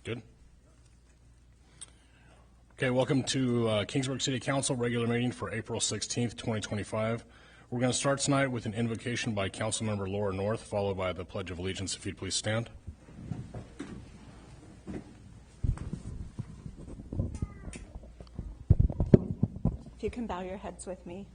Good. Okay, welcome to Kingsburg City Council regular meeting for April 16th, 2025. We're going to start tonight with an invocation by Councilmember Laura North, followed by the Pledge of Allegiance. If you'd please stand. If you can bow your heads with me.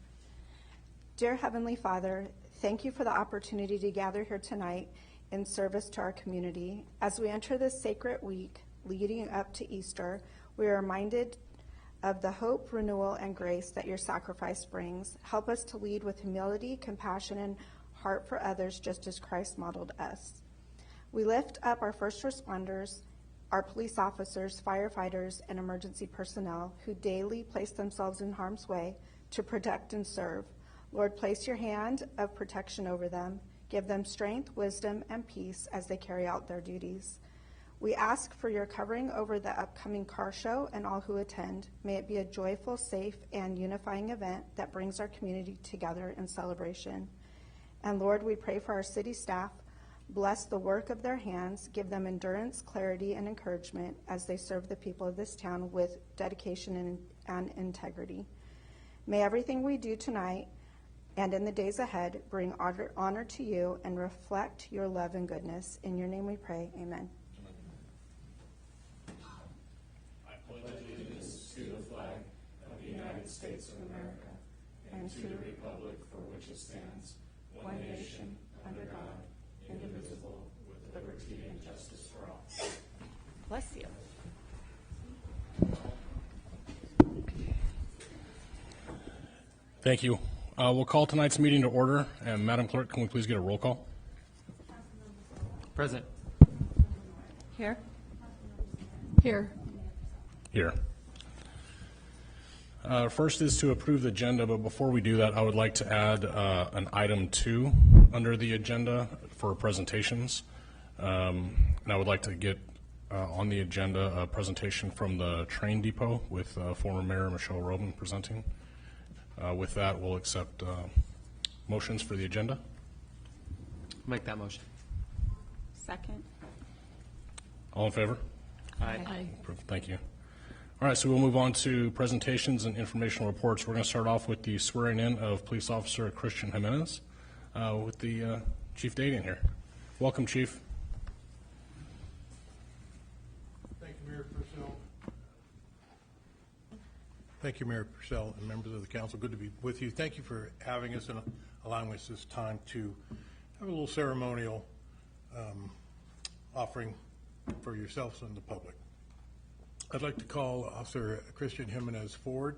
Dear Heavenly Father, thank you for the opportunity to gather here tonight in service to our community. As we enter this sacred week leading up to Easter, we are reminded of the hope, renewal, and grace that your sacrifice brings. Help us to lead with humility, compassion, and heart for others, just as Christ modeled us. We lift up our first responders, our police officers, firefighters, and emergency personnel who daily place themselves in harm's way to protect and serve. Lord, place your hand of protection over them. Give them strength, wisdom, and peace as they carry out their duties. We ask for your covering over the upcoming car show and all who attend. May it be a joyful, safe, and unifying event that brings our community together in celebration. And Lord, we pray for our city staff. Bless the work of their hands. Give them endurance, clarity, and encouragement as they serve the people of this town with dedication and integrity. May everything we do tonight and in the days ahead bring honor to you and reflect your love and goodness. In your name we pray. Amen. To the flag of the United States of America and to the republic for which it stands, one nation, under God, indivisible, with liberty and justice for all. Bless you. Thank you. We'll call tonight's meeting to order. And Madam Clerk, can we please get a roll call? Present. Here. Here. Here. First is to approve the agenda, but before we do that, I would like to add an item 2 under the agenda for presentations. And I would like to get on the agenda a presentation from the train depot with former Mayor Michelle Robin presenting. With that, we'll accept motions for the agenda. Make that motion. Second. All in favor? Aye. Aye. Approved. Thank you. All right, so we'll move on to presentations and informational reports. We're going to start off with the swearing in of Police Officer Christian Jimenez with the Chief Dadian here. Welcome, Chief. Thank you, Mayor Purcell. Thank you, Mayor Purcell and members of the council. Good to be with you. Thank you for having us and allowing us this time to have a little ceremonial offering for yourselves and the public. I'd like to call Officer Christian Jimenez forward.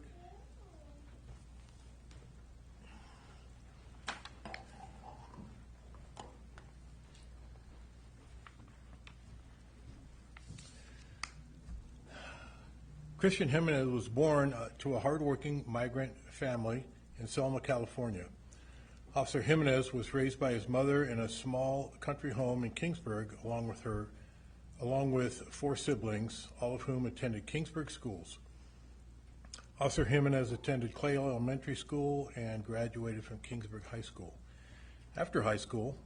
Christian Jimenez was born to a hardworking migrant family in Selma, California. Officer Jimenez was raised by his mother in a small country home in Kingsburg along with 4 siblings, all of whom attended Kingsburg schools. Officer Jimenez attended Clay Elementary School and graduated from Kingsburg High School. After high school,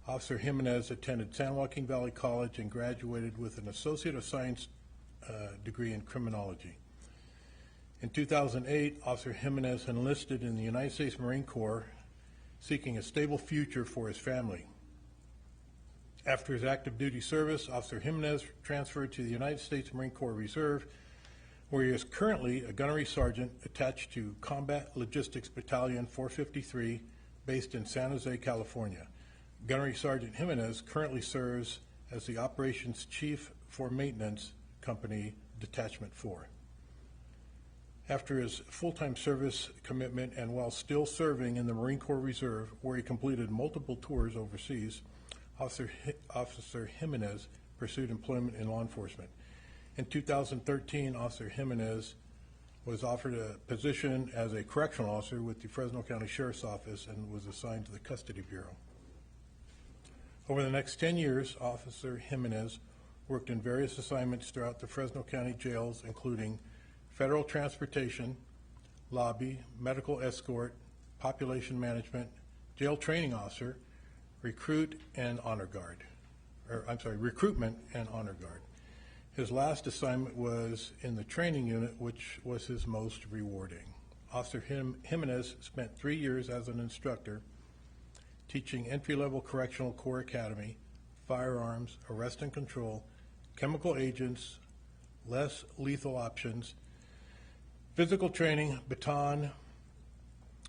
Officer Jimenez attended San Joaquin Valley College and graduated with an Associate of Science degree in criminology. In 2008, Officer Jimenez enlisted in the United States Marine Corps, seeking a stable future for his family. After his active duty service, Officer Jimenez transferred to the United States Marine Corps Reserve, where he is currently a gunnery sergeant attached to Combat Logistics Battalion 453, based in San Jose, California. Gunnery Sergeant Jimenez currently serves as the Operations Chief for Maintenance Company, Detachment 4. After his full-time service commitment and while still serving in the Marine Corps Reserve, where he completed multiple tours overseas, Officer Jimenez pursued employment in law enforcement. In 2013, Officer Jimenez was offered a position as a correctional officer with the Fresno County Sheriff's Office and was assigned to the Custody Bureau. Over the next 10 years, Officer Jimenez worked in various assignments throughout the Fresno County jails, including federal transportation, lobby, medical escort, population management, jail training officer, recruitment and honor guard. His last assignment was in the training unit, which was his most rewarding. Officer Jimenez spent 3 years as an instructor teaching entry-level Correctional Corps Academy, firearms, arrest and control, chemical agents, less lethal options, physical training, baton,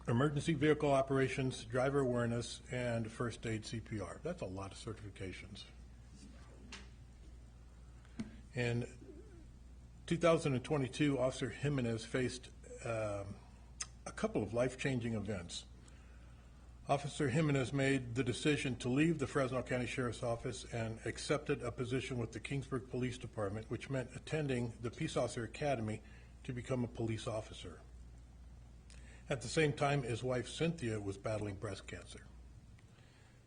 emergency vehicle operations, driver awareness, and first aid CPR. That's a lot of certifications. In 2022, Officer Jimenez faced a couple of life-changing events. Officer Jimenez made the decision to leave the Fresno County Sheriff's Office and accepted a position with the Kingsburg Police Department, which meant attending the Peace Officer Academy to become a police officer. At the same time, his wife Cynthia was battling breast cancer.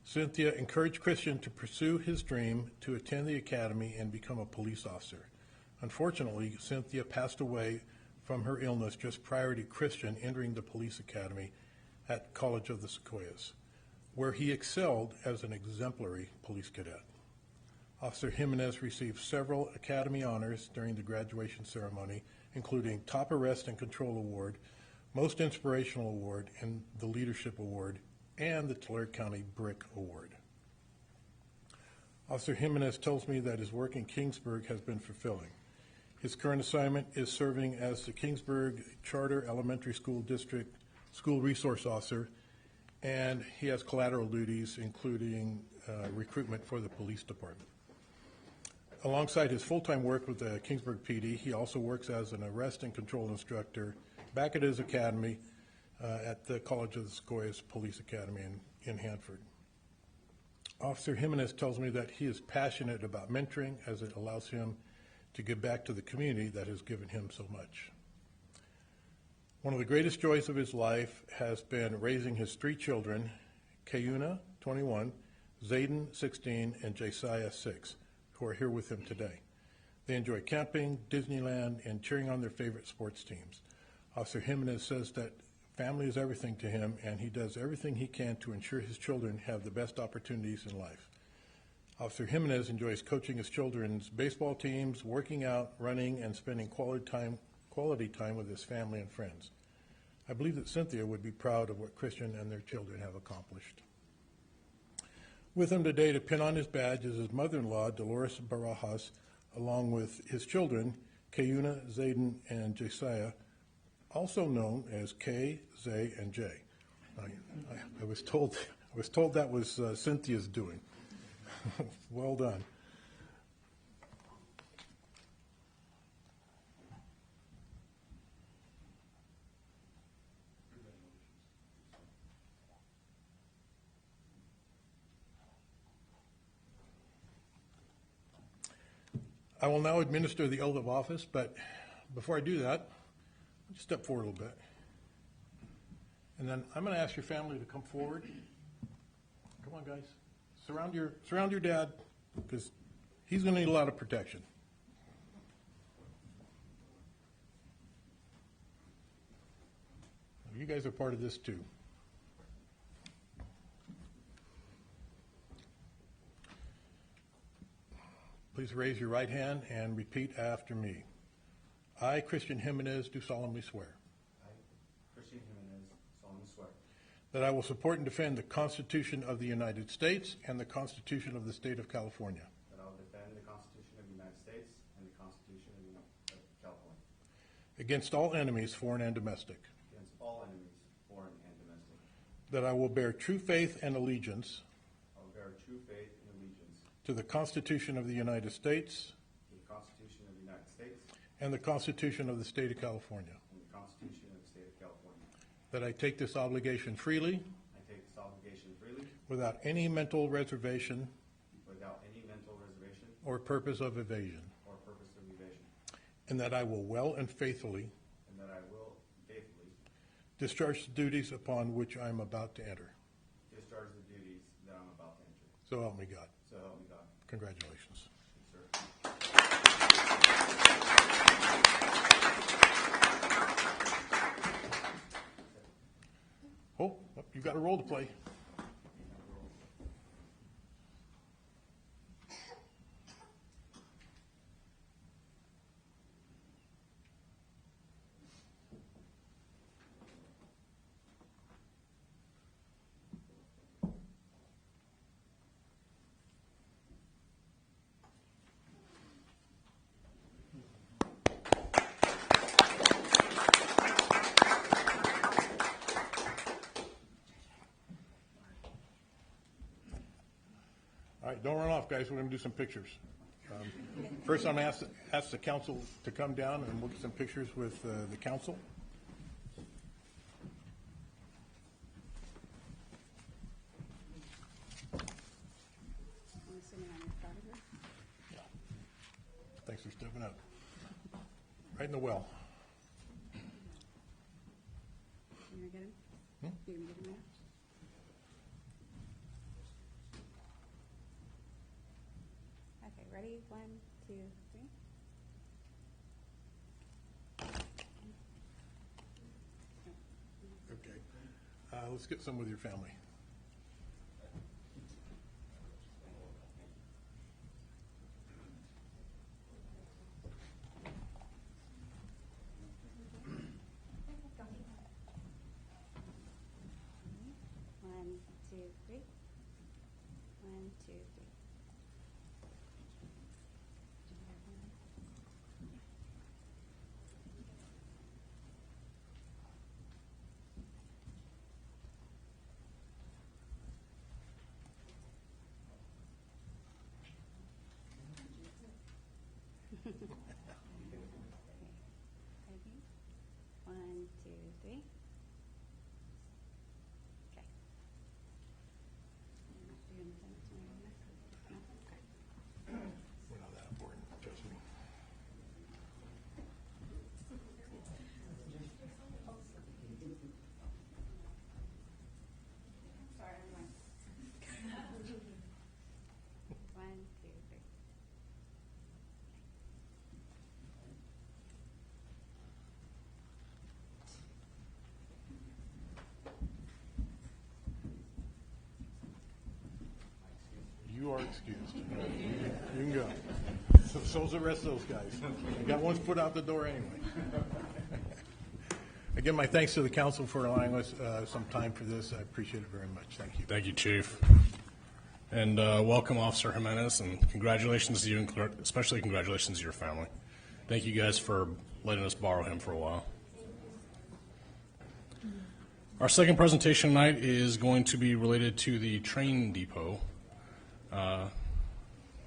Cynthia encouraged Christian to pursue his dream to attend the academy and become a police officer. Unfortunately, Cynthia passed away from her illness just prior to Christian entering the police academy at College of the Sequoias, where he excelled as an exemplary police cadet. Officer Jimenez received several academy honors during the graduation ceremony, including Top Arrest and Control Award, Most Inspirational Award, and the Leadership Award, and the Tulare County Brick Award. Officer Jimenez tells me that his work in Kingsburg has been fulfilling. His current assignment is serving as the Kingsburg Charter Elementary School District School Resource Officer, and he has collateral duties, including recruitment for the police department. Alongside his full-time work with the Kingsburg PD, he also works as an arrest and control instructor back at his academy at the College of the Sequoias Police Academy in Hanford. Officer Jimenez tells me that he is passionate about mentoring, as it allows him to give back to the community that has given him so much. One of the greatest joys of his life has been raising his 3 children, Kayuna, 21, Zayden, 16, and Jasiah, 6, who are here with him today. They enjoy camping, Disneyland, and cheering on their favorite sports teams. Officer Jimenez says that family is everything to him, and he does everything he can to ensure his children have the best opportunities in life. Officer Jimenez enjoys coaching his children's baseball teams, working out, running, and spending quality time with his family and friends. I believe that Cynthia would be proud of what Christian and their children have accomplished. With him today to pin on his badge is his mother-in-law, Dolores Barajas, along with his children, Kayuna, Zayden, and Jasiah, also known as Kay, Zay, and Jay. I was told that was Cynthia's doing. Well done. I will now administer the oath of office, but before I do that, just step forward a little bit. And then I'm going to ask your family to come forward. Come on, guys. Surround your dad, because he's going to need a lot of protection. You guys are part of this too. Please raise your right hand and repeat after me. I, Christian Jimenez, do solemnly swear I, Christian Jimenez, solemnly swear that I will support and defend the Constitution of the United States and the Constitution of the State of California that I will defend the Constitution of the United States and the Constitution of California against all enemies, foreign and domestic, against all enemies, foreign and domestic. that I will bear true faith and allegiance I will bear true faith and allegiance to the Constitution of the United States to the Constitution of the United States and the Constitution of the State of California, and the Constitution of the State of California. that I take this obligation freely I take this obligation freely without any mental reservation without any mental reservation or purpose of evasion, or purpose of evasion, and that I will well and faithfully and that I will faithfully discharge the duties upon which I am about to enter. discharge the duties that I'm about to enter. So help me God. So help me God. Congratulations. Yes, sir. Oh, you got a role to play. All right, don't run off, guys. We're going to do some pictures. First, I'm going to ask the council to come down, and we'll get some pictures with the council. Thanks for stepping up. Right in the well. You gonna get him? You gonna get him now? Okay, ready? 1, 2, 3. Okay. Let's get some with your family. One, two, three. 1, 2, 3. Ready? 1, 2, 3. Okay. You're gonna send it to me right now? No? Okay. We're not that important, trust me. Sorry, I'm like. 1, 2, 3. You are excused. All right, you can go. So's the rest of those guys. I got one foot out the door anyway. Again, my thanks to the council for allowing us some time for this. I appreciate it very much. Thank you. Thank you, Chief. And welcome, Officer Jimenez, and congratulations to you, and especially congratulations to your family. Thank you guys for letting us borrow him for a while. Our second presentation tonight is going to be related to the train depot.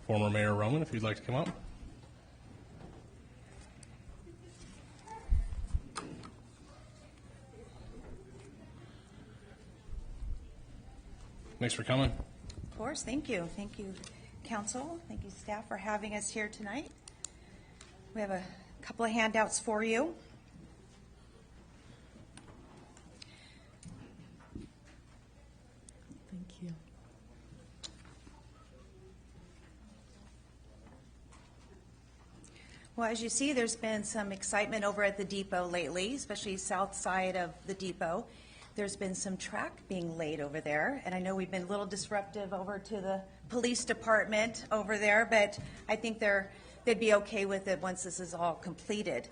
Former Mayor Roman, if you'd like to come up. Thanks for coming. Of course, thank you. Thank you, council. Thank you, staff, for having us here tonight. We have a couple of handouts for you. Thank you. Well, as you see, there's been some excitement over at the depot lately, especially south side of the depot. There's been some track being laid over there, and I know we've been a little disruptive over to the police department over there, but I think they'd be okay with it once this is all completed.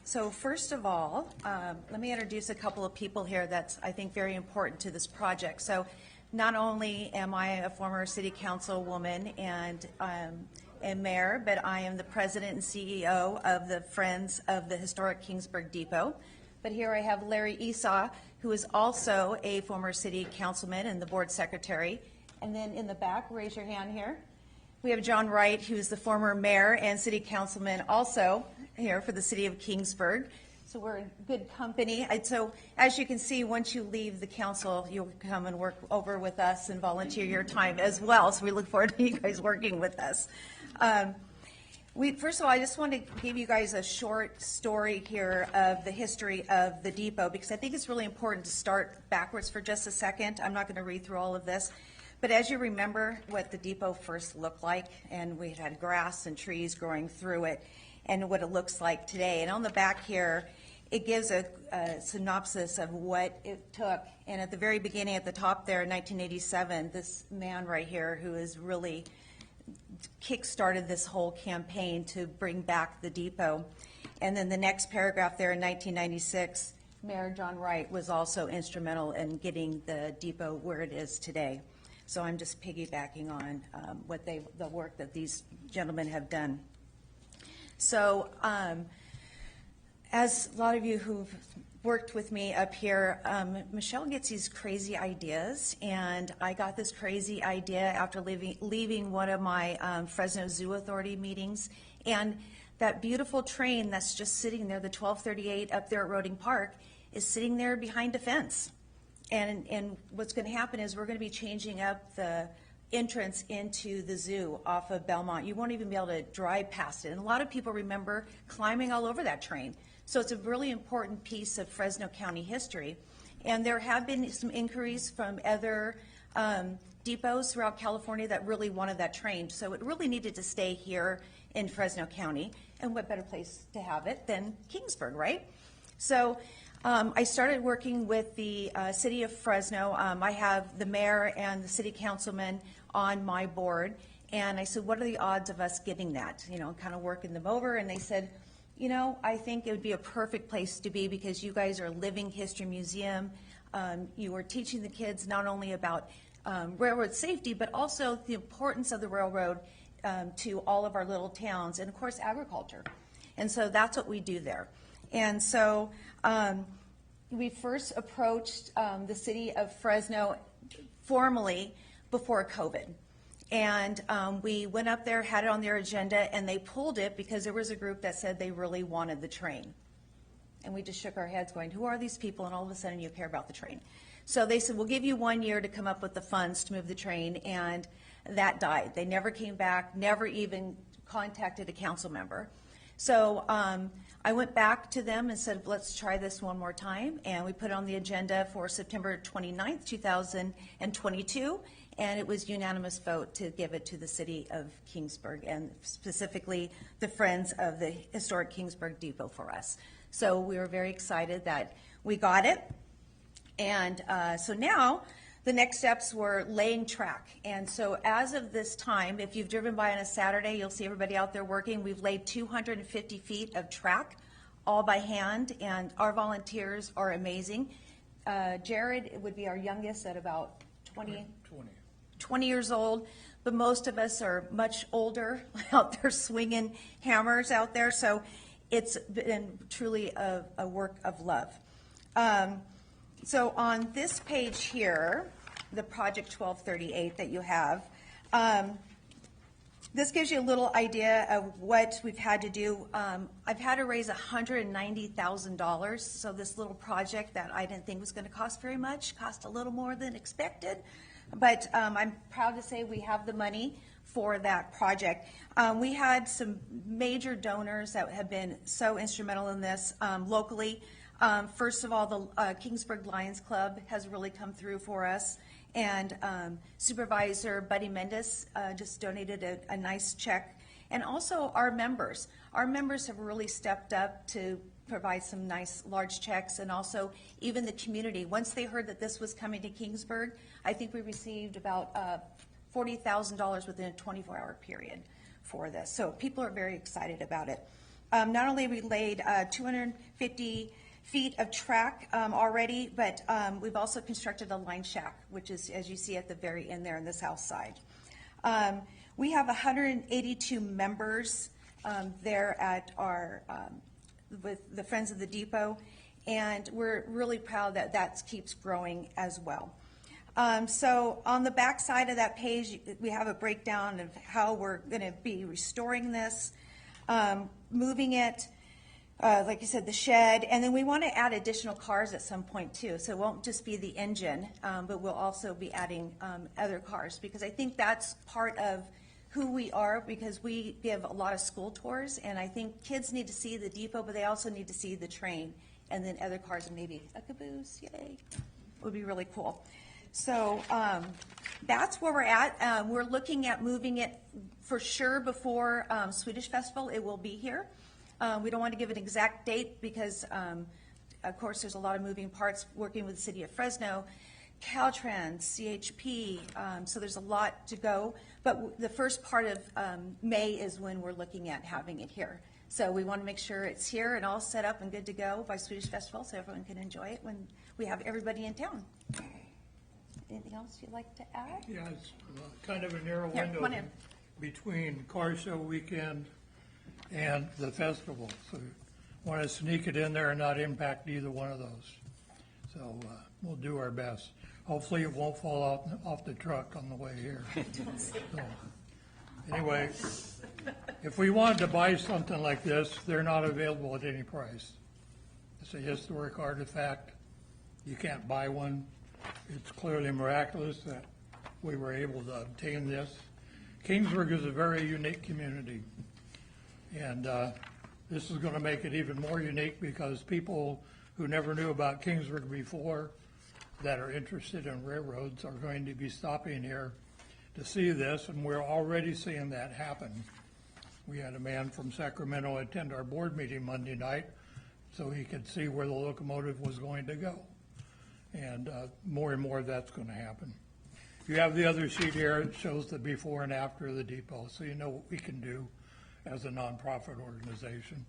So first of all, let me introduce a couple of people here that's, I think, very important to this project. So not only am I a former city councilwoman and mayor, but I am the president and CEO of the Friends of the Historic Kingsburg Depot. But here I have Larry Esau, who is also a former city councilman and the board secretary. And then in the back, raise your hand here. We have John Wright, who is the former mayor and city councilman, also here for the city of Kingsburg. So we're in good company. So as you can see, once you leave the council, you'll come and work over with us and volunteer your time as well. So we look forward to you guys working with us. First of all, I just want to give you guys a short story here of the history of the depot, because I think it's really important to start backwards for just a second. I'm not going to read through all of this, but as you remember what the depot first looked like, and we had grass and trees growing through it, and what it looks like today. And on the back here, it gives a synopsis of what it took. And at the very beginning, at the top there, in 1987, this man right here, who is really kick-started this whole campaign to bring back the depot. And then the next paragraph there in 1996, Mayor John Wright was also instrumental in getting the depot where it is today. So I'm just piggybacking on the work that these gentlemen have done. So as a lot of you who've worked with me up here, Michelle gets these crazy ideas, and I got this crazy idea after leaving one of my Fresno Zoo Authority meetings, and that beautiful train that's just sitting there, the 1238 up there at Roding Park, is sitting there behind a fence. And what's going to happen is we're going to be changing up the entrance into the zoo off of Belmont. You won't even be able to drive past it. And a lot of people remember climbing all over that train. So it's a really important piece of Fresno County history. And there have been some inquiries from other depots throughout California that really wanted that train. So it really needed to stay here in Fresno County. And what better place to have it than Kingsburg, right? So I started working with the city of Fresno. I have the mayor and the city councilman on my board. And I said, what are the odds of us getting that? You know, kind of working them over. And they said, you know, I think it would be a perfect place to be because you guys are a living history museum. You are teaching the kids not only about railroad safety, but also the importance of the railroad to all of our little towns, and of course agriculture. And so that's what we do there. And so we first approached the city of Fresno formally before COVID. And we went up there, had it on their agenda, and they pulled it because there was a group that said they really wanted the train. And we just shook our heads going, who are these people? And all of a sudden you care about the train. So they said, we'll give you 1 year to come up with the funds to move the train. And that died. They never came back, never even contacted a council member. So I went back to them and said, let's try this one more time. And we put it on the agenda for September 29th, 2022. And it was unanimous vote to give it to the city of Kingsburg, and specifically the Friends of the Historic Kingsburg Depot for us. So we were very excited that we got it. And so now the next steps were laying track. And so as of this time, if you've driven by on a Saturday, you'll see everybody out there working. We've laid 250 feet of track, all by hand, and our volunteers are amazing. Jared would be our youngest at about 20 years old, but most of us are much older out there swinging hammers out there. So it's been truly a work of love. So on this page here, the Project 1238 that you have, this gives you a little idea of what we've had to do. I've had to raise $190,000. So this little project that I didn't think was going to cost very much cost a little more than expected. But I'm proud to say we have the money for that project. We had some major donors that have been so instrumental in this locally. First of all, the Kingsburg Lions Club has really come through for us. And Supervisor Buddy Mendes just donated a nice check. And also our members. Our members have really stepped up to provide some nice large checks, and also even the community. Once they heard that this was coming to Kingsburg, I think we received about $40,000 within a 24-hour period for this. So people are very excited about it. Not only we laid 250 feet of track already, but we've also constructed a line shack, which is, as you see at the very end there on the south side. We have 182 members there at our with the Friends of the Depot, and we're really proud that that keeps growing as well. So on the back side of that page, we have a breakdown of how we're going to be restoring this, moving it, like I said, the shed, and then we want to add additional cars at some point too. So it won't just be the engine, but we'll also be adding other cars, because I think that's part of who we are, because we give a lot of school tours, and I think kids need to see the depot, but they also need to see the train, and then other cars, and maybe a caboose, yay, would be really cool. So that's where we're at. We're looking at moving it for sure before Swedish Festival. It will be here. We don't want to give an exact date because, of course, there's a lot of moving parts working with the city of Fresno, Caltrans, CHP, so there's a lot to go. But the first part of May is when we're looking at having it here. So we want to make sure it's here and all set up and good to go by Swedish Festival so everyone can enjoy it when we have everybody in town. Anything else you'd like to add? Yeah, it's kind of a narrow Here, come on window in. between car show weekend and the festival. So want to sneak it in there and not impact either one of those. So we'll do our best. Hopefully it won't fall off the truck on the way here. So, anyway, if we wanted to buy something like this, they're not available at any price. It's a historic artifact. You can't buy one. It's clearly miraculous that we were able to obtain this. Kingsburg is a very unique community, and this is going to make it even more unique because people who never knew about Kingsburg before that are interested in railroads are going to be stopping here to see this, and we're already seeing that happen. We had a man from Sacramento attend our board meeting Monday night so he could see where the locomotive was going to go. And more and more that's going to happen. You have the other sheet here. It shows the before and after of the depot, so you know what we can do as a nonprofit organization.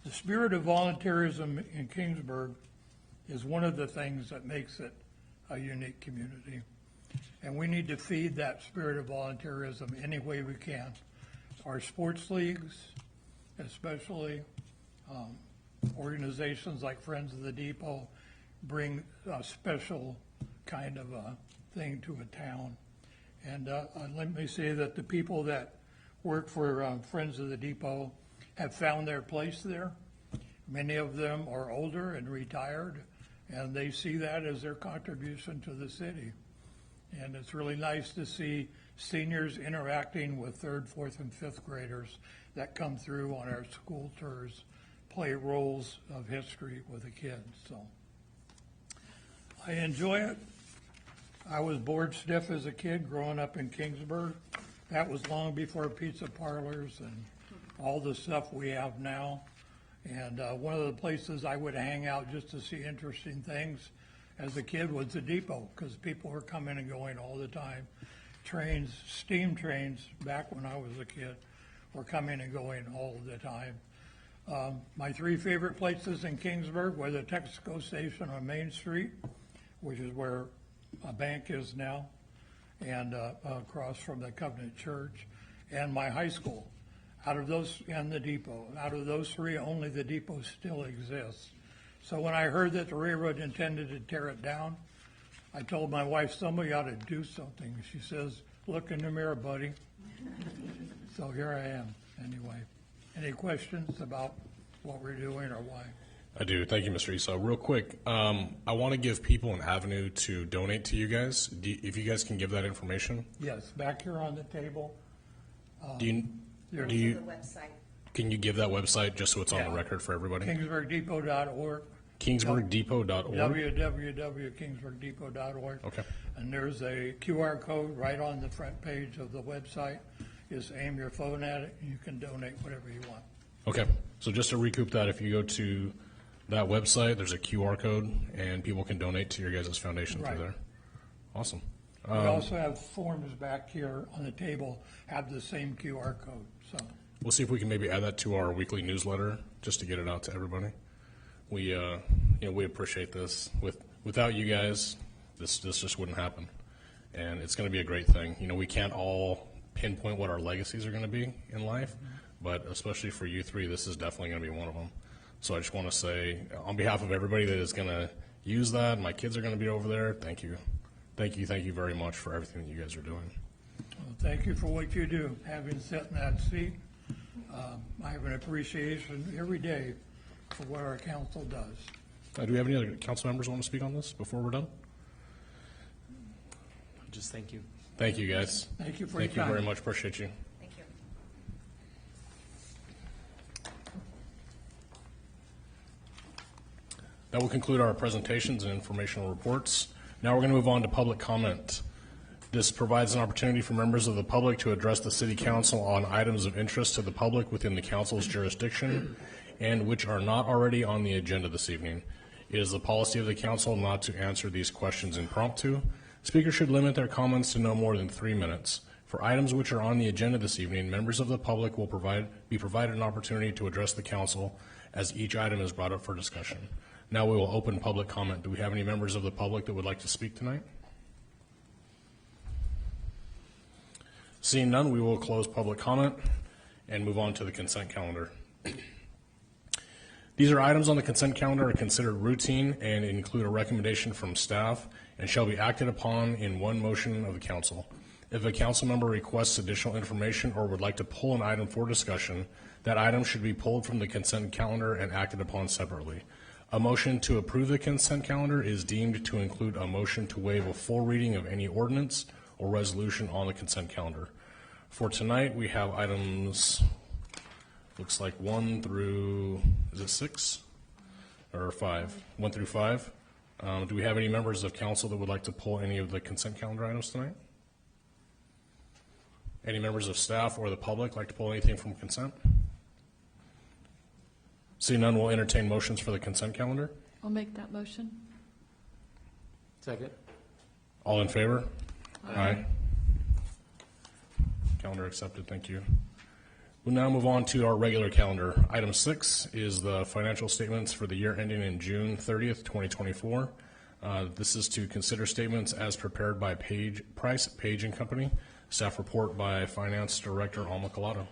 The spirit of volunteerism in Kingsburg is one of the things that makes it a unique community. And we need to feed that spirit of volunteerism any way we can. Our sports leagues, especially organizations like Friends of the Depot, bring a special kind of a thing to a town. And let me say that the people that work for Friends of the Depot have found their place there. Many of them are older and retired, and they see that as their contribution to the city. And it's really nice to see seniors interacting with third, fourth, and fifth graders that come through on our school tours, play roles of history with the kids. So I enjoy it. I was bored stiff as a kid growing up in Kingsburg. That was long before pizza parlors and all the stuff we have now. And one of the places I would hang out just to see interesting things as a kid was the depot, because people were coming and going all the time. Trains, steam trains, back when I was a kid, were coming and going all the time. My three favorite places in Kingsburg were the Texaco station on Main Street, which is where a bank is now, and across from the Covenant Church, and my high school. Out of those, and the depot, out of those three, only the depot still exists. So when I heard that the railroad intended to tear it down, I told my wife, somebody ought to do something. She says, look in the mirror, buddy. So here I am, anyway. Any questions about what we're doing or why? I do. Thank you, Mr. Esau. Real quick, I want to give people an avenue to donate to you guys. If you guys can give that information. Yes, back here on the table. The website. Can you give that website just so it's on the record for everybody? KingsburgDepot.org. KingsburgDepot.org. www.kingsburgdepot.org. Okay. And there's a QR code right on the front page of the website. Just aim your phone at it, and you can donate whatever you want. Okay. So just to recoup that, if you go to that website, there's a QR code, and people can donate to your guys' foundation through there. Awesome. We also have forms back here on the table, have the same QR code. So we'll see if we can maybe add that to our weekly newsletter just to get it out to everybody. We, we appreciate this. Without you guys, this just wouldn't happen, and it's going to be a great thing. We can't all pinpoint what our legacies are going to be in life, but especially for you three, this is definitely going to be one of them. So I just want to say, on behalf of everybody that is going to use that, my kids are going to be over there. Thank you. Thank you very much for everything that you guys are doing. Well, thank you for what you do. Having sat in that seat, I have an appreciation every day for what our council does. Do we have any other council members who want to speak on this before we're done? Just thank you. Thank you, guys. Thank you for your time. Thank you very much. Appreciate you. Thank you. That will conclude our presentations and informational reports. Now we're going to move on to public comment. This provides an opportunity for members of the public to address the City Council on items of interest to the public within the Council's jurisdiction and which are not already on the agenda this evening. It is the policy of the Council not to answer these questions impromptu. Speakers should limit their comments to no more than 3 minutes. For items which are on the agenda this evening, members of the public will be provided an opportunity to address the Council as each item is brought up for discussion. Now we will open public comment. Do we have any members of the public that would like to speak tonight? Seeing none, we will close public comment and move on to the consent calendar. These are items on the consent calendar are considered routine and include a recommendation from staff and shall be acted upon in one motion of the council. If a council member requests additional information or would like to pull an item for discussion, that item should be pulled from the consent calendar and acted upon separately. A motion to approve the consent calendar is deemed to include a motion to waive a full reading of any ordinance or resolution on the consent calendar. For tonight, we have items, looks like 1 through, is it 6 or 5? 1 through 5. Do we have any members of council that would like to pull any of the consent calendar items tonight? Any members of staff or the public like to pull anything from consent? Seeing none, we'll entertain motions for the consent calendar. I'll make that motion. Second. All in favor? Aye. Calendar accepted, thank you. We'll now move on to our regular calendar. Item 6 is the financial statements for the year ending in June 30th, 2024. This is to consider statements as prepared by Price, Page and Company. Staff report by Finance Director Alma Collado.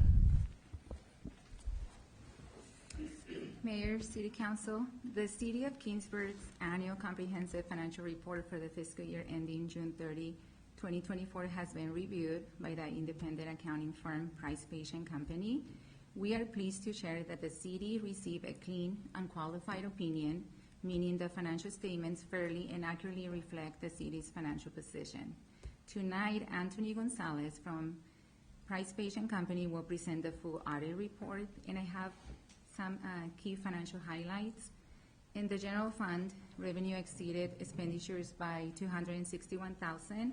Mayor, City Council, the City of Kingsburg's annual comprehensive financial report for the fiscal year ending June 30, 2024 has been reviewed by the independent accounting firm Price Page and Company. We are pleased to share that the city received a clean, unqualified opinion, meaning the financial statements fairly and accurately reflect the city's financial position. Tonight, Anthony Gonzalez from Price Page and Company will present the full audit report, and I have some key financial highlights. In the general fund, revenue exceeded expenditures by $261,000.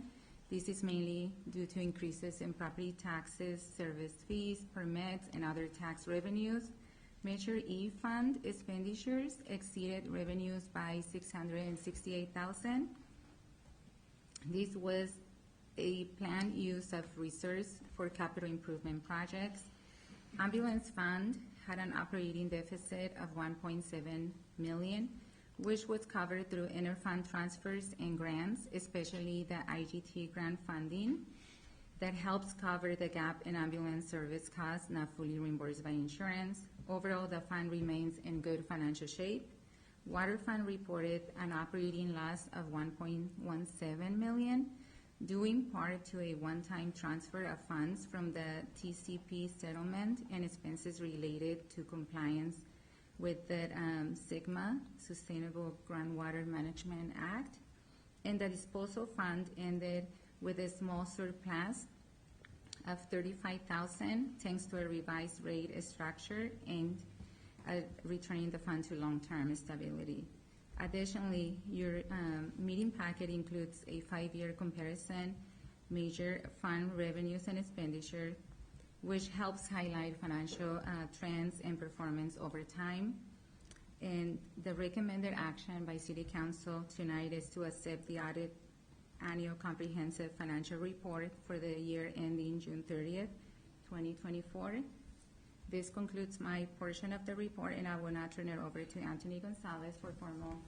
This is mainly due to increases in property taxes, service fees, permits, and other tax revenues. Measure E fund expenditures exceeded revenues by $668,000. This was a planned use of reserves for capital improvement projects. Ambulance fund had an operating deficit of $1.7 million, which was covered through inter-fund transfers and grants, especially the IGT grant funding that helps cover the gap in ambulance service costs not fully reimbursed by insurance. Overall, the fund remains in good financial shape. Water fund reported an operating loss of $1.17 million, due in part to a one-time transfer of funds from the TCP settlement and expenses related to compliance with the SGMA, Sustainable Groundwater Management Act. And the disposal fund ended with a small surplus of $35,000 thanks to a revised rate structure and returning the fund to long-term stability. Additionally, your meeting packet includes a 5-year comparison, major fund revenues and expenditure, which helps highlight financial trends and performance over time. And the recommended action by City Council tonight is to accept the audit annual comprehensive financial report for the year ending June 30th, 2024. This concludes my portion of the report, and I will now turn it over to Anthony Gonzalez for formal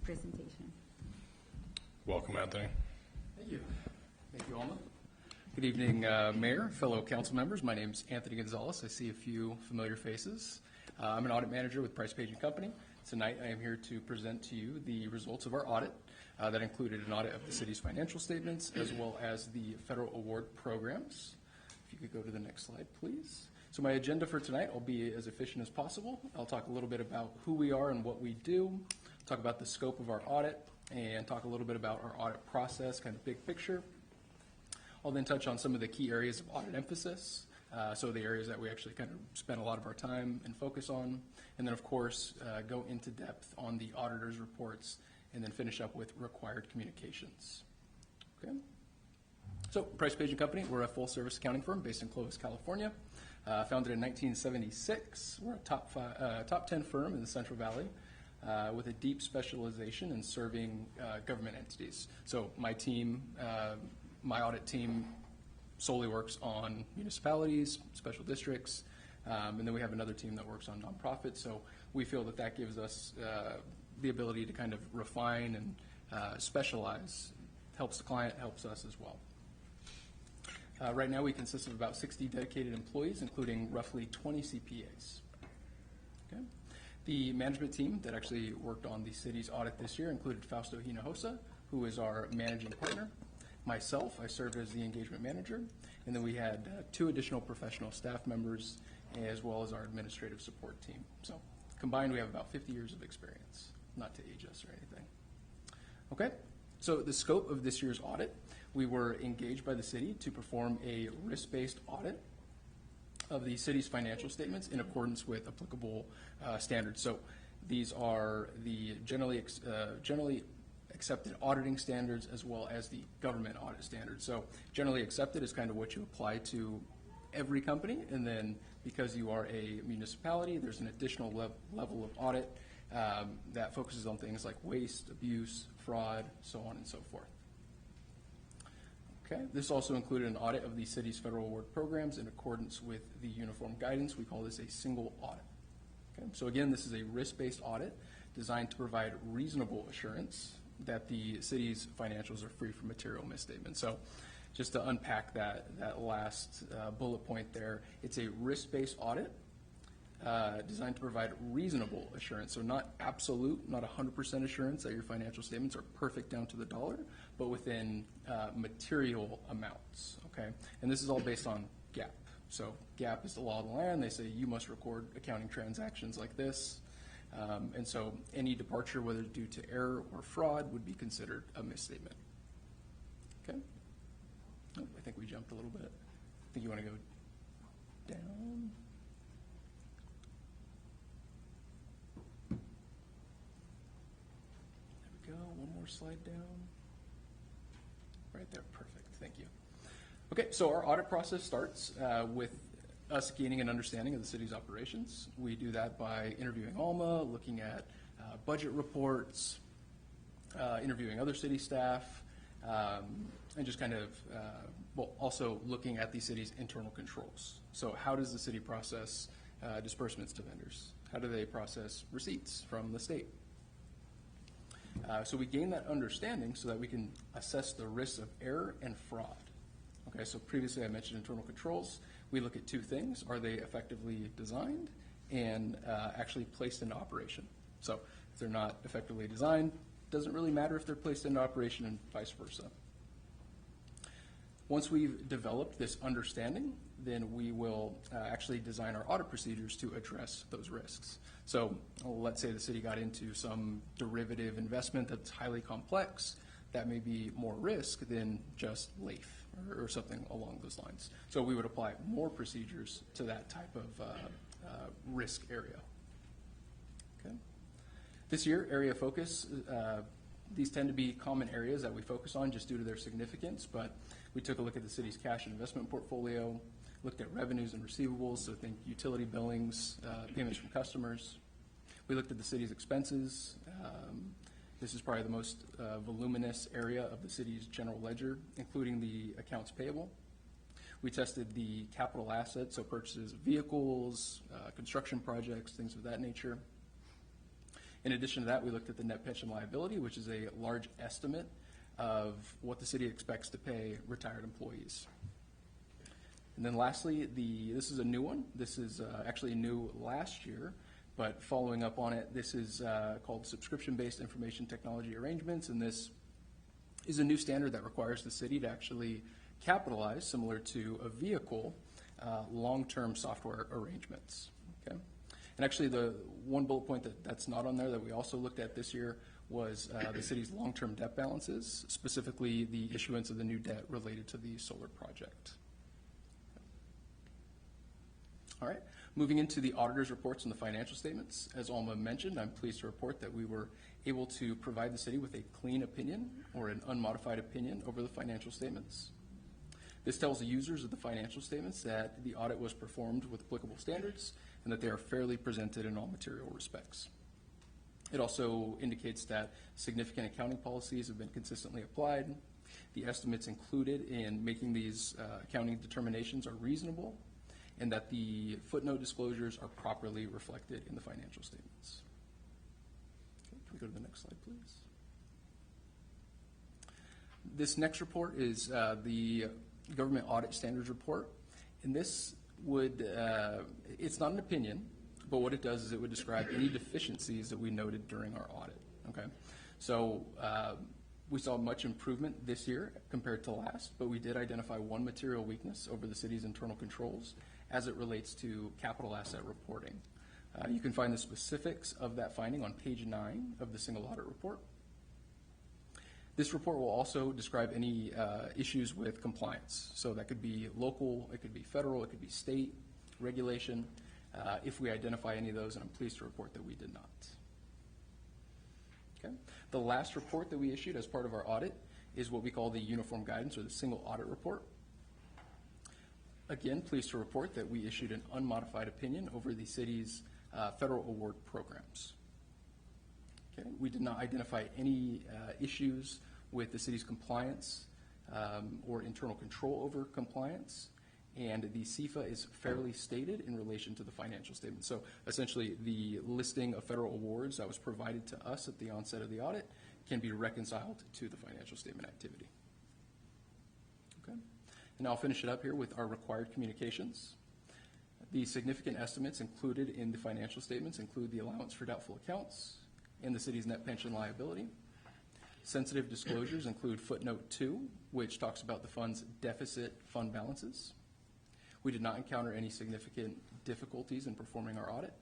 presentation. Welcome, Anthony. Thank you. Thank you, Alma. Good evening, Mayor, fellow council members. My name is Anthony Gonzalez. I see a few familiar faces. I'm an audit manager with Price Page and Company. Tonight, I am here to present to you the results of our audit that included an audit of the city's financial statements as well as the federal award programs. If you could go to the next slide, please. So my agenda for tonight, I'll be as efficient as possible. I'll talk a little bit about who we are and what we do, talk about the scope of our audit, and talk a little bit about our audit process, kind of big picture. I'll then touch on some of the key areas of audit emphasis, so the areas that we actually kind of spend a lot of our time and focus on, and then of course go into depth on the auditor's reports, and then finish up with required communications. Okay. So Price Page and Company, we're a full-service accounting firm based in Clovis, California. Founded in 1976, we're a top 10 firm in the Central Valley with a deep specialization in serving government entities. So my team, my audit team solely works on municipalities, special districts, and then we have another team that works on nonprofits. So we feel that that gives us the ability to kind of refine and specialize. Helps the client, helps us as well. Right now, we consist of about 60 dedicated employees, including roughly 20 CPAs. Okay. The management team that actually worked on the city's audit this year included Fausto Hinojosa, who is our managing partner. Myself, I served as the engagement manager, and then we had 2 additional professional staff members as well as our administrative support team. So combined, we have about 50 years of experience, not to age us or anything. Okay, so the scope of this year's audit, we were engaged by the city to perform a risk-based audit of the city's financial statements in accordance with applicable standards. So these are the generally accepted auditing standards as well as the government audit standards. So generally accepted is kind of what you apply to every company, and then because you are a municipality, there's an additional level of audit that focuses on things like waste, abuse, fraud, so on and so forth. Okay, this also included an audit of the city's federal award programs in accordance with the uniform guidance. We call this a single audit. Okay, so again, this is a risk-based audit designed to provide reasonable assurance that the city's financials are free from material misstatements. So just to unpack that last bullet point there, it's a risk-based audit designed to provide reasonable assurance. So not absolute, not 100% assurance that your financial statements are perfect down to the dollar, but within material amounts, okay? And this is all based on GAAP. So GAAP is the law of the land. They say you must record accounting transactions like this. And so any departure, whether due to error or fraud, would be considered a misstatement. Okay? Oh, I think we jumped a little bit. I think you want to go down. There we go. One more slide down. Right there. Perfect. Thank you. Okay, so our audit process starts with us gaining an understanding of the city's operations. We do that by interviewing Alma, looking at budget reports, interviewing other city staff, and just kind of, also looking at the city's internal controls. So how does the city process disbursements to vendors? How do they process receipts from the state? So we gain that understanding so that we can assess the risks of error and fraud. Okay, so previously I mentioned internal controls. We look at 2 things. Are they effectively designed and actually placed into operation? So if they're not effectively designed, it doesn't really matter if they're placed into operation, and vice versa. Once we've developed this understanding, then we will actually design our audit procedures to address those risks. So let's say the city got into some derivative investment that's highly complex. That may be more risk than just LAIF or something along those lines. So we would apply more procedures to that type of risk area. Okay. This year, area focus, these tend to be common areas that we focus on just due to their significance, but we took a look at the city's cash and investment portfolio, looked at revenues and receivables, so think utility billings, payments from customers. We looked at the city's expenses. This is probably the most voluminous area of the city's general ledger, including the accounts payable. We tested the capital assets, so purchases of vehicles, construction projects, things of that nature. In addition to that, we looked at the net pension liability, which is a large estimate of what the city expects to pay retired employees. And then lastly, this is a new one. This is actually new last year, but following up on it, this is called subscription-based information technology arrangements, and this is a new standard that requires the city to actually capitalize, similar to a vehicle, long-term software arrangements. Okay? And actually, the one bullet point that's not on there that we also looked at this year was the city's long-term debt balances, specifically the issuance of the new debt related to the solar project. All right, moving into the auditor's reports and the financial statements. As Alma mentioned, I'm pleased to report that we were able to provide the city with a clean opinion or an unmodified opinion over the financial statements. This tells the users of the financial statements that the audit was performed with applicable standards and that they are fairly presented in all material respects. It also indicates that significant accounting policies have been consistently applied. The estimates included in making these accounting determinations are reasonable, and that the footnote disclosures are properly reflected in the financial statements. Okay, can we go to the next slide, please? This next report is the Government Audit Standards Report, and this would, it's not an opinion, But what it does is it would describe any deficiencies that we noted during our audit, okay? So we saw much improvement this year compared to last, but we did identify one material weakness over the city's internal controls as it relates to capital asset reporting. You can find the specifics of that finding on page 9 of the single audit report. This report will also describe any issues with compliance. So that could be local, it could be federal, it could be state regulation, if we identify any of those, and I'm pleased to report that we did not. Okay. The last report that we issued as part of our audit is what we call the uniform guidance, or the single audit report. Again, pleased to report that we issued an unmodified opinion over the city's federal award programs. Okay. We did not identify any issues with the city's compliance or internal control over compliance, and the CFA is fairly stated in relation to the financial statement. So essentially, the listing of federal awards that was provided to us at the onset of the audit can be reconciled to the financial statement activity. Okay. And I'll finish it up here with our required communications. The significant estimates included in the financial statements include the allowance for doubtful accounts and the city's net pension liability. Sensitive disclosures include footnote 2, which talks about the fund's deficit fund balances. We did not encounter any significant difficulties in performing our audit.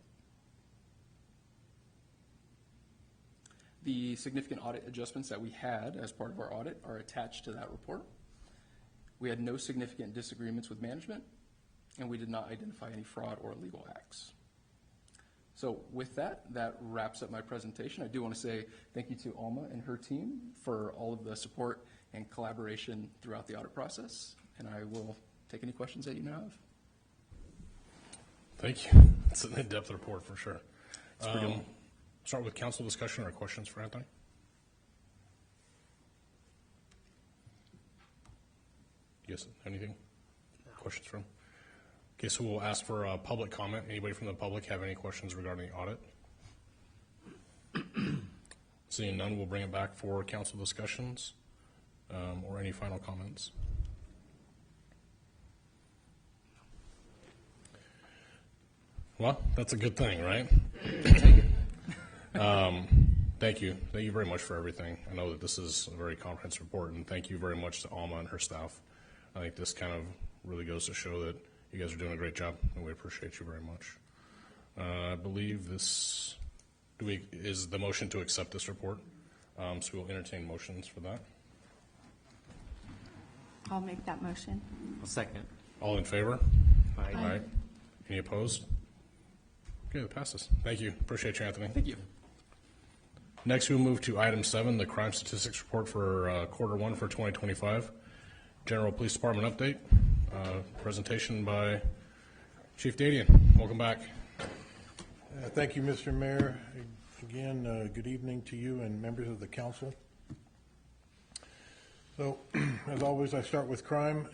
The significant audit adjustments that we had as part of our audit are attached to that report. We had no significant disagreements with management, and we did not identify any fraud or illegal acts. So with that, that wraps up my presentation. I do want to say thank you to Alma and her team for all of the support and collaboration throughout the audit process, and I will take any questions that you now have. Thank you. It's an in-depth report for sure. Start with council discussion or questions for Anthony. Yes, anything? Questions from? Okay, so we'll ask for a public comment. Anybody from the public have any questions regarding the audit? Seeing none, we'll bring it back for council discussions or any final comments. Well, that's a good thing, right? Thank you. Thank you very much for everything. I know that this is a very comprehensive report, and thank you very much to Alma and her staff. I think this kind of really goes to show that you guys are doing a great job, and we appreciate you very much. I believe this is the motion to accept this report. So we'll entertain motions for that. I'll make that motion. I'll second. All in favor? Aye. Aye. Any opposed? Okay, that passes. Thank you. Appreciate you, Anthony. Thank you. Next, we'll move to item 7, the crime statistics report for Q1 for 2025. General Police Department update. Presentation by Chief Dadian. Welcome back. Thank you, Mr. Mayor. Again, good evening to you and members of the council. So, as always, I start with crime.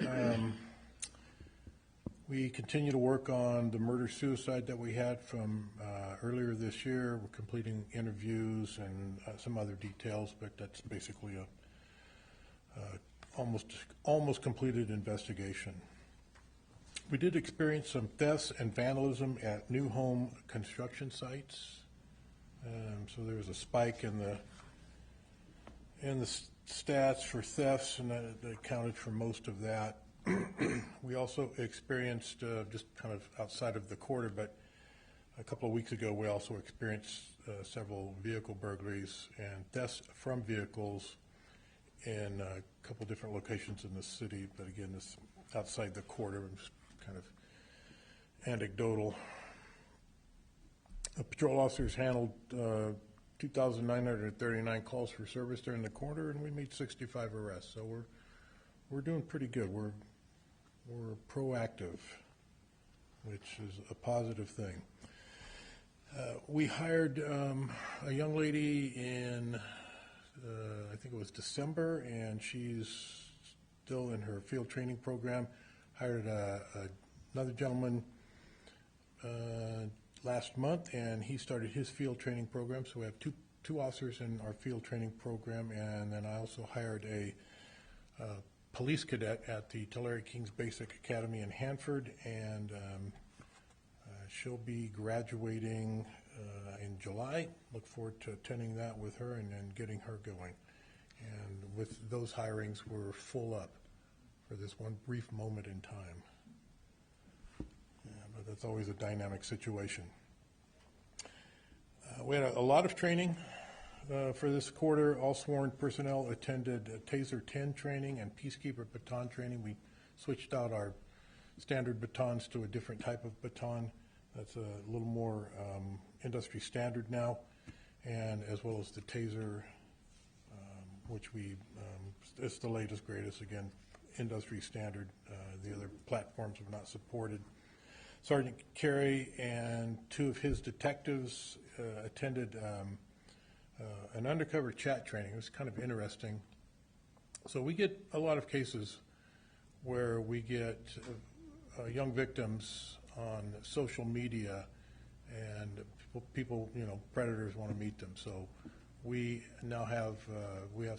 We continue to work on the murder-suicide that we had from earlier this year. We're completing interviews and some other details, but that's basically a almost completed investigation. We did experience some thefts and vandalism at new home construction sites. So there was a spike in the stats for thefts, and that accounted for most of that. We also experienced, just kind of outside of the quarter, but a couple of weeks ago, we also experienced several vehicle burglaries and thefts from vehicles in a couple different locations in the city. But again, this outside the quarter, was kind of anecdotal. Patrol officers handled 2,939 calls for service during the quarter, and we made 65 arrests. So we're doing pretty good. We're proactive, which is a positive thing. We hired a young lady in, I think it was December, and she's still in her field training program. Hired another gentleman last month, and he started his field training program. So we have two officers in our field training program, and then I also hired a police cadet at the Tulare Kings Basic Academy in Hanford, and She'll be graduating in July. Look forward to attending that with her and getting her going. And with those hirings, we're full up for this one brief moment in time. Yeah, but that's always a dynamic situation. We had a lot of training for this quarter. All sworn personnel attended TASER 10 training and Peacekeeper baton training. We switched out our standard batons to a different type of baton that's a little more industry standard now, and as well as the TASER, which it's the latest, greatest, again, industry standard. The other platforms have not supported. Sergeant Carey and two of his detectives attended an undercover chat training. It was kind of interesting. So we get a lot of cases where we get young victims on social media, and people, predators want to meet them. So we now have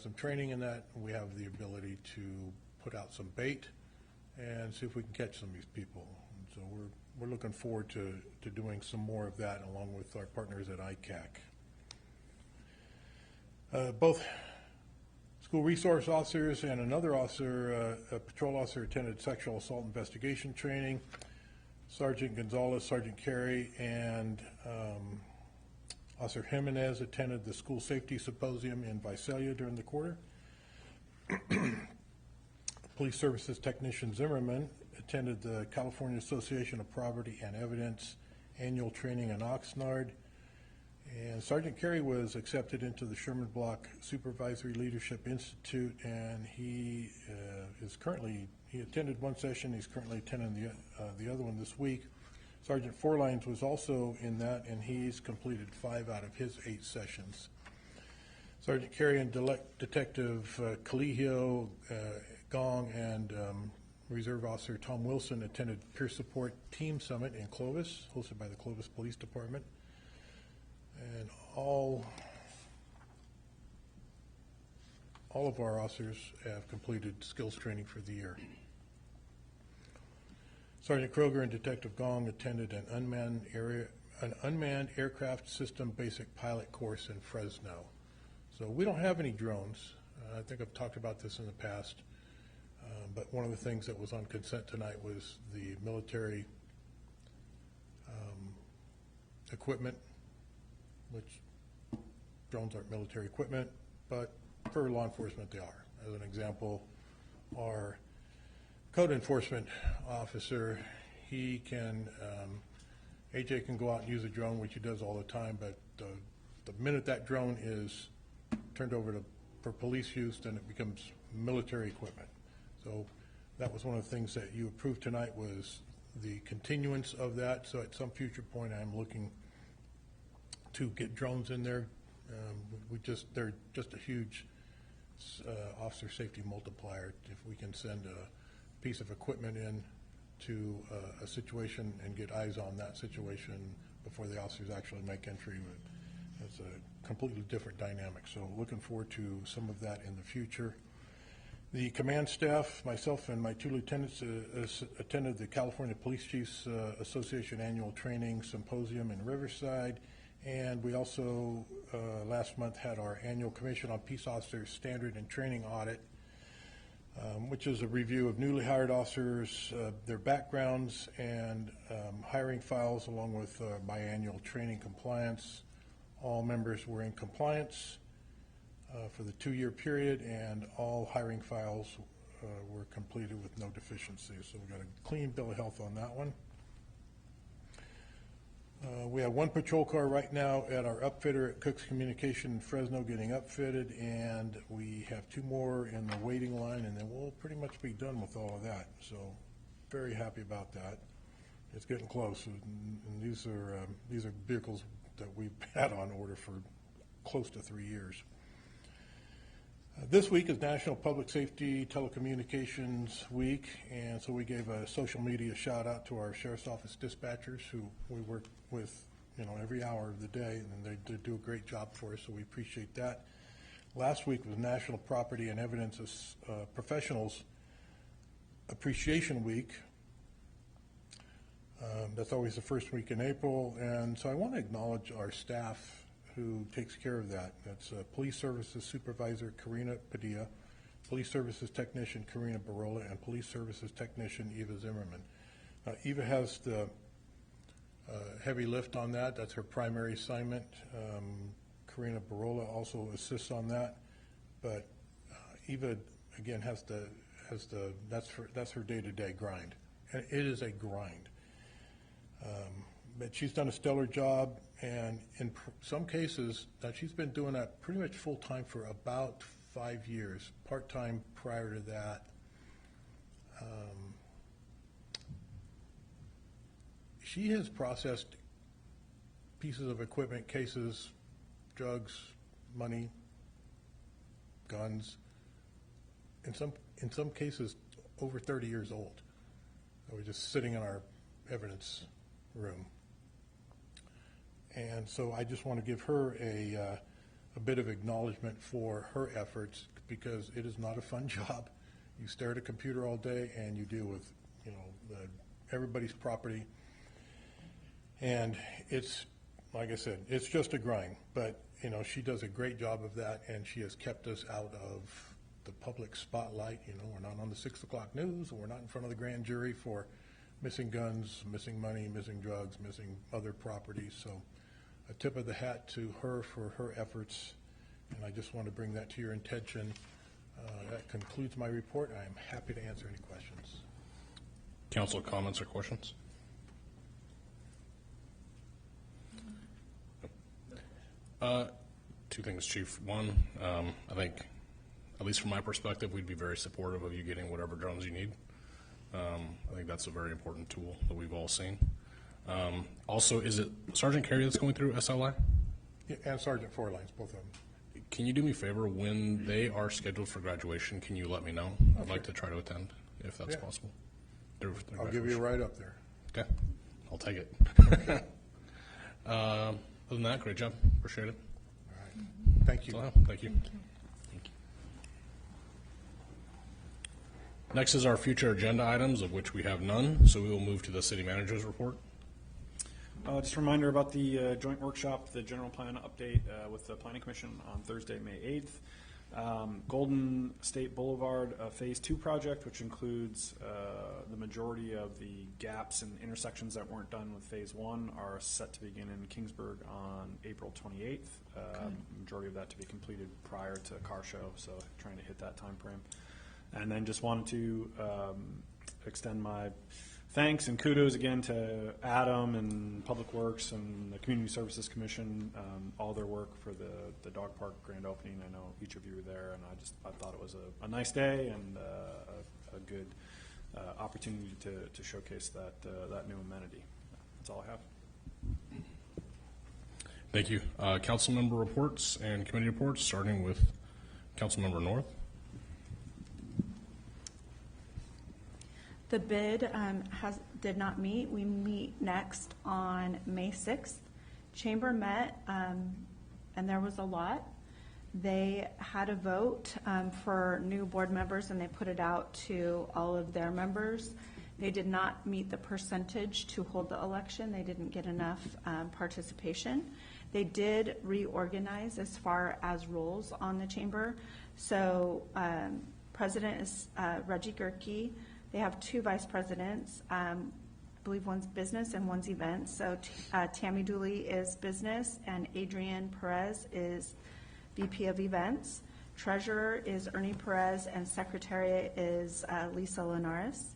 some training in that. We have the ability to put out some bait and see if we can catch some of these people. And so we're looking forward to doing some more of that along with our partners at ICAC. Both school resource officers and another officer, a patrol officer, attended sexual assault investigation training. Sergeant Gonzalez, Sergeant Carey, and Officer Jimenez attended the school safety symposium in Visalia during the quarter. Police Services Technician Zimmerman attended the California Association of Property and Evidence annual training in Oxnard. And Sergeant Carey was accepted into the Sherman Block Supervisory Leadership Institute, and he attended one session. He's currently attending the other one this week. Sergeant Forlines was also in that, and he's completed 5 out of his 8 sessions. Sergeant Carey and Detective Colegio, Gong, and Reserve Officer Tom Wilson attended Peer Support Team Summit in Clovis, hosted by the Clovis Police Department. And all of our officers have completed skills training for the year. Sergeant Kroger and Detective Gong attended an unmanned aircraft system basic pilot course in Fresno. So we don't have any drones. I think I've talked about this in the past, but one of the things that was on consent tonight was the military equipment, which drones aren't military equipment, but for law enforcement they are. As an example, our code enforcement officer, AJ can go out and use a drone, which he does all the time, but the minute that drone is turned over for police use, then it becomes military equipment. So that was one of the things that you approved tonight, was the continuance of that. So at some future point, I'm looking to get drones in there. They're just a huge officer safety multiplier. If we can send a piece of equipment in to a situation and get eyes on that situation before the officers actually make entry, it's a completely different dynamic. So looking forward to some of that in the future. The command staff, myself and my 2 lieutenants, attended the California Police Chiefs Association annual training symposium in Riverside. And we also, last month, had our annual Commission on Peace Officers Standard and Training Audit, which is a review of newly hired officers, their backgrounds, and hiring files, along with biannual training compliance. All members were in compliance for the 2-year period, and all hiring files were completed with no deficiencies. So we got a clean bill of health on that one. We have 1 patrol car right now at our upfitter at Cook's Communication in Fresno getting upfitted, and we have 2 more in the waiting line, and then we'll pretty much be done with all of that. So very happy about that. It's getting close, and these are vehicles that we've had on order for close to 3 years. This week is National Public Safety Telecommunications Week, and so we gave a social media shout out to our Sheriff's Office dispatchers, who we work with, every hour of the day, and they do a great job for us, so we appreciate that. Last week was National Property and Evidence Professionals Appreciation Week. That's always the first week in April, and so I want to acknowledge our staff who takes care of that. That's Police Services Supervisor Karina Padilla, Police Services Technician Karina Barola, and Police Services Technician Eva Zimmerman. Eva has the heavy lift on that. That's her primary assignment. Karina Barola also assists on that, but Eva again that's her day-to-day grind, and it is a grind. But she's done a stellar job, and in some cases, that she's been doing that pretty much full-time for about 5 years, part-time prior to that. She has processed pieces of equipment, cases, drugs, money, guns, in some cases over 30 years old. They were just sitting in our evidence room. And so I just want to give her a bit of acknowledgement for her efforts, because it is not a fun job. You stare at a computer all day and you deal with, everybody's property. And it's, like I said, it's just a grind, but, she does a great job of that, and she has kept us out of the public spotlight. We're not on the 6 o'clock news, and we're not in front of the grand jury for missing guns, missing money, missing drugs, missing other properties. So a tip of the hat to her for her efforts, and I just want to bring that to your attention. That concludes my report. I am happy to answer any questions. Council comments or questions? Two things, Chief. One, I think, at least from my perspective, we'd be very supportive of you getting whatever drones you need. I think that's a very important tool that we've all seen. Also, is it Sergeant Carey that's going through SLI? Yeah, and Sergeant Forlines, both of them. Can you do me a favor? When they are scheduled for graduation, can you let me know? I'd like to try to attend, if that's possible. I'll give you a ride up there. Okay, I'll take it. Other than that, great job. Appreciate it. All right. Thank you. Thank you. Next is our future agenda items, of which we have none, so we will move to the city manager's report. Just a reminder about the joint workshop, the general plan update with the Planning Commission on Thursday, May 8th. Golden State Boulevard Phase 2 project, which includes the majority of the gaps and intersections that weren't done with Phase 1, are set to begin in Kingsburg on April 28th. Majority of that to be completed prior to car show, so trying to hit that time frame. And then just wanted to extend my thanks and kudos again to Adam and Public Works and the Community Services Commission, all their work for the dog park grand opening. I know each of you were there, and I thought it was a nice day and a good opportunity to showcase that new amenity. That's all I have. Thank you. Council member reports and committee reports, starting with Council Member North. The bid did not meet. We meet next on May 6th. Chamber met, and there was a lot. They had a vote for new board members, and they put it out to all of their members. They did not meet the percentage to hold the election. They didn't get enough participation. They did reorganize as far as roles on the chamber. So president is Reggie Gerke. They have two vice presidents. I believe one's business and one's events. So Tammy Dooley is business, and Adrienne Perez is VP of events. Treasurer is Ernie Perez, and secretary is Lisa Linares.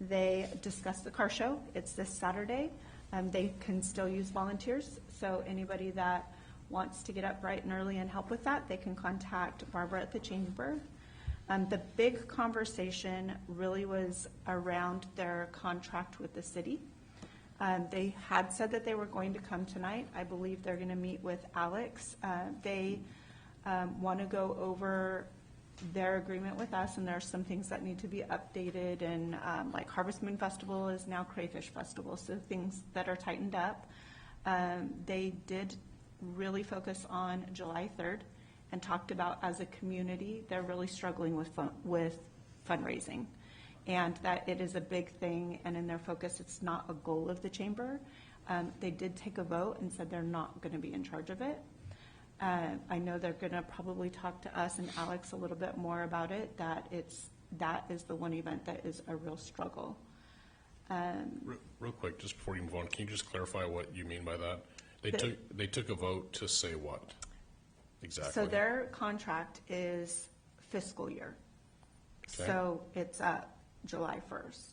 They discussed the car show. It's this Saturday. They can still use volunteers, so anybody that wants to get up bright and early and help with that, they can contact Barbara at the chamber. The big conversation really was around their contract with the city. They had said that they were going to come tonight. I believe they're going to meet with Alex. They want to go over their agreement with us, and there are some things that need to be updated, and like Harvest Moon Festival is now Crayfish Festival, so things that are tightened up. They did really focus on July 3rd and talked about, as a community, they're really struggling with fundraising. and that it is a big thing, and in their focus, it's not a goal of the chamber. They did take a vote and said they're not going to be in charge of it. I know they're going to probably talk to us and Alex a little bit more about it, that is the one event that is a real struggle. Real quick, just before you move on, can you just clarify what you mean by that? They took a vote to say what exactly? So their contract is fiscal year. Okay. So it's July 1st.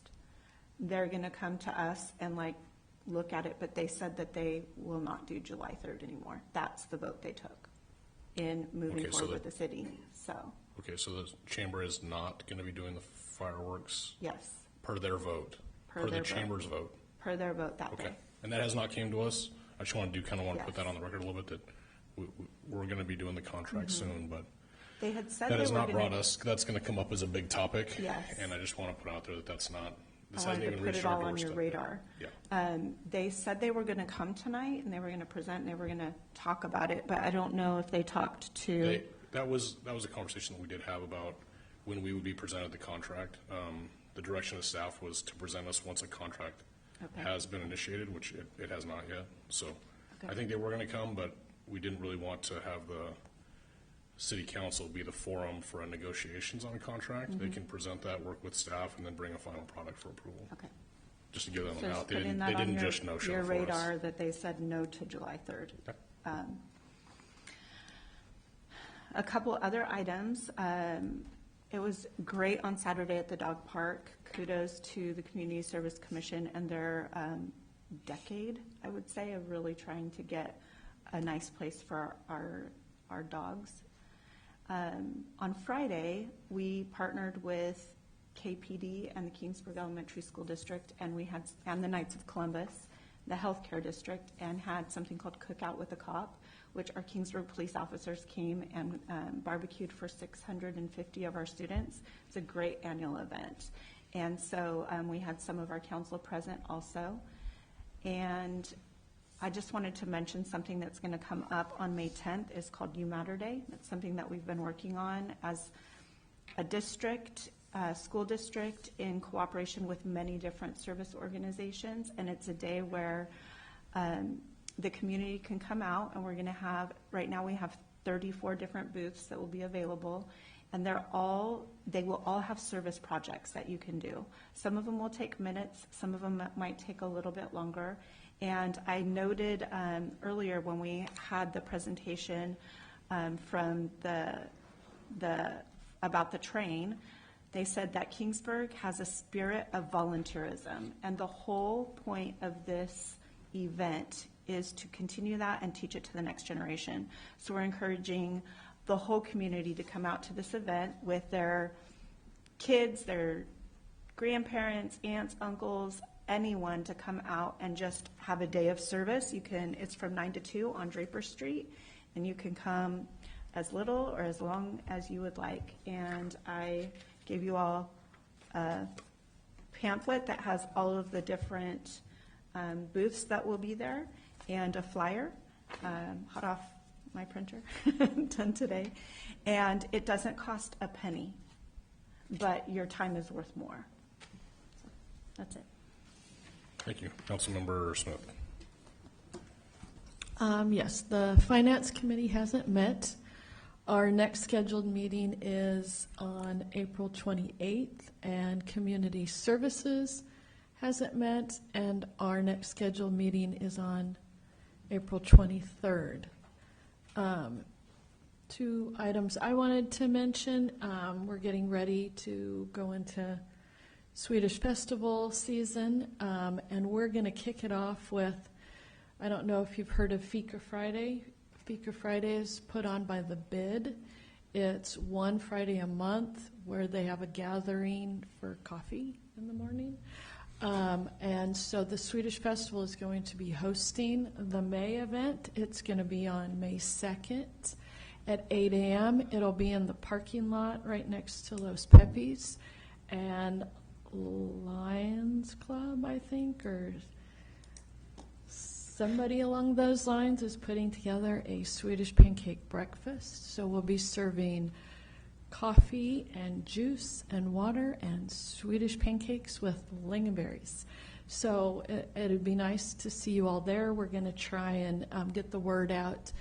They're going to come to us and look at it, but they said that they will not do July 3rd anymore. That's the vote they took in moving forward with the city. So. Okay, so the chamber is not going to be doing the fireworks? Yes. Per their vote? Per the chamber's vote? Per their vote that day. Okay, and that has not came to us? I just want to put that on the record a little bit, that we're going to be doing the contract soon, but they had said that they has were not gonna, brought us, that's going to come up as a big topic. Yes. And I just want to put out there that that's not, this I hasn't wanted to even put reached it our all on doorstep. your radar. Yeah. They said they were going to come tonight and they were going to present and they were going to talk about it, but I don't know if they talked to. That was a conversation that we did have about when we would be presented the contract. The direction of staff was to present us once a contract has been initiated, which it has not yet. So I think they were going to come, but we didn't really want to have the city council be the forum for negotiations on a contract. They can present that, work with staff, and then bring a final product for approval. Okay. Just to give them So an just out. They putting didn't that on just no-show your for us. radar that they said no to July 3rd. Okay. A couple other items. It was great on Saturday at the dog park. Kudos to the Community Service Commission and their decade, I would say, of really trying to get a nice place for our dogs. On Friday, we partnered with KPD and the Kingsburg Elementary School District, and the Knights of Columbus, the healthcare district, and had something called Cookout with a Cop, which our Kingsburg police officers came and barbecued for 650 of our students. It's a great annual event. And so we had some of our council present also. And I just wanted to mention something that's going to come up on May 10th is called You Matter Day. It's something that we've been working on as a district, school district, in cooperation with many different service organizations. And it's a day where the community can come out, and we're going to have, right now we have 34 different booths that will be available, and they will all have service projects that you can do. Some of them will take minutes, some of them might take a little bit longer. And I noted earlier when we had the presentation from about the train, they said that Kingsburg has a spirit of volunteerism, and the whole point of this event is to continue that and teach it to the next generation. So we're encouraging the whole community to come out to this event with their kids, their grandparents, aunts, uncles, anyone to come out and just have a day of service. It's from 9 to 2 on Draper Street, and you can come as little or as long as you would like. And I gave you all a pamphlet that has all of the different booths that will be there, and a flyer, hot off my printer, done today. And it doesn't cost a penny, but your time is worth more. So that's it. Thank you. Councilmember Smith. Yes, the Finance Committee hasn't met. Our next scheduled meeting is on April 28th, and Community Services hasn't met, and our next scheduled meeting is on April 23rd. Two items I wanted to mention. We're getting ready to go into Swedish festival season, and we're going to kick it off with, I don't know if you've heard of Fika Friday. Fika Friday is put on by the Bid. It's one Friday a month where they have a gathering for coffee in the morning. And so the Swedish Festival is going to be hosting the May event. It's going to be on May 2nd at 8 a.m. It'll be in the parking lot right next to Los Pepis. And Lions Club, I think, or somebody along those lines is putting together a Swedish pancake breakfast. So we'll be serving coffee and juice and water and Swedish pancakes with lingonberries. So it'd be nice to see you all there. We're going to try and get the word out.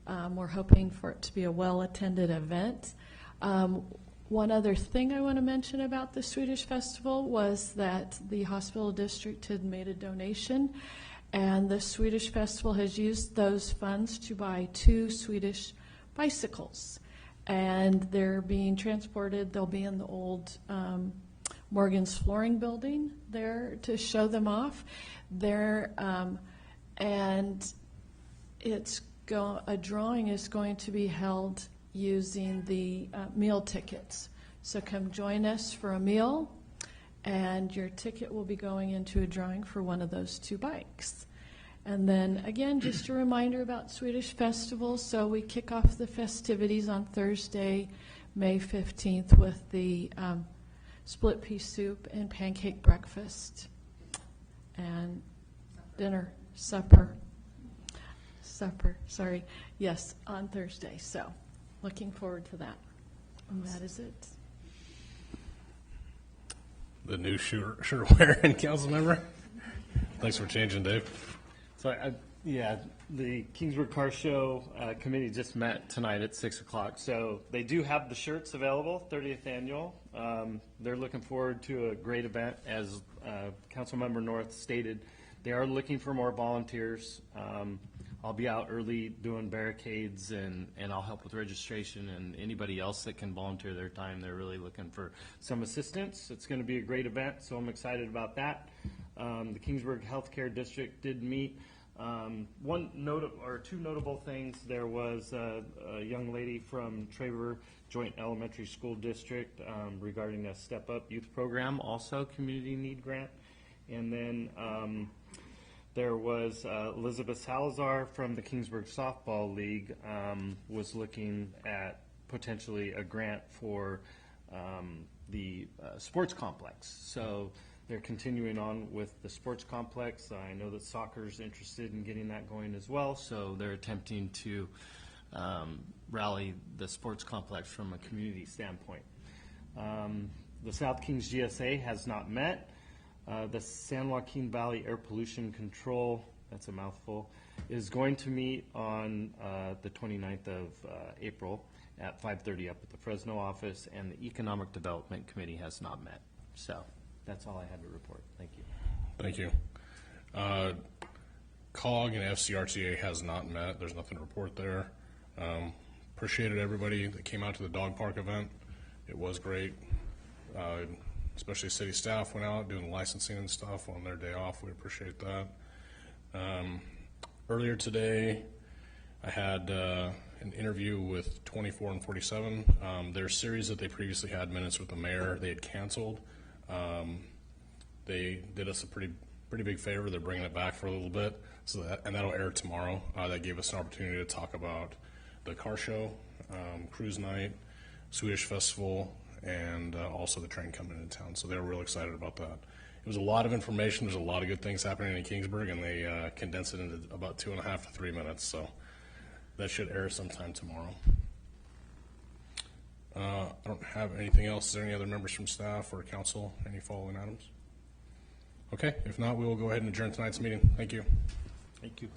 We're hoping for it to be a well-attended event. One other thing I want to mention about the Swedish Festival was that the hospital district had made a donation, and the Swedish Festival has used those funds to buy 2 Swedish bicycles. And they're being transported. They'll be in the old Morgan's Flooring building there to show them off. There, and a drawing is going to be held using the meal tickets. So come join us for a meal, and your ticket will be going into a drawing for one of those 2 bikes. And then again, just a reminder about Swedish Festival. So we kick off the festivities on Thursday, May 15th with the split pea soup and pancake breakfast and supper, sorry. Yes, on Thursday. So looking forward to that. And that is it. The new shirt wearing council member. Thanks for changing, Dave. So, the Kingsburg Car Show committee just met tonight at 6 o'clock. So they do have the shirts available, 30th annual. They're looking forward to a great event. As Councilmember North stated, they are looking for more volunteers. I'll be out early doing barricades, and I'll help with registration, and anybody else that can volunteer their time. They're really looking for some assistance. It's going to be a great event, so I'm excited about that. The Kingsburg Healthcare District did meet. 2 notable things. There was a young lady from Traver Joint Elementary School District regarding a Step Up Youth Program, also community need grant. And then there was Elizabeth Salazar from the Kingsburg Softball League was looking at potentially a grant for the sports complex. So they're continuing on with the sports complex. I know that soccer's interested in getting that going as well, so they're attempting to rally the sports complex from a community standpoint. The South Kings GSA has not met. The San Joaquin Valley Air Pollution Control, that's a mouthful, is going to meet on the 29th of April at 5:30 up at the Fresno office, and the Economic Development Committee has not met. So that's all I had to report. Thank you. Thank you. COG and FCRTA has not met. There's nothing to report there. Appreciated everybody that came out to the dog park event. It was great. Especially city staff went out doing licensing and stuff on their day off. We appreciate that. Earlier today, I had an interview with 24 and 47. Their series that they previously had, Minutes with the Mayor, they had canceled. They did us a pretty big favor. They're bringing it back for a little bit, and that'll air tomorrow. That gave us an opportunity to talk about the car show, cruise night, Swedish Festival, and also the train coming into town. So they were real excited about that. It was a lot of information. There's a lot of good things happening in Kingsburg, and they condensed it into about 2.5 to 3 minutes. So that should air sometime tomorrow. I don't have anything else. Is there any other members from staff or council? Any following items? Okay, if not, we will go ahead and adjourn tonight's meeting. Thank you. Thank you.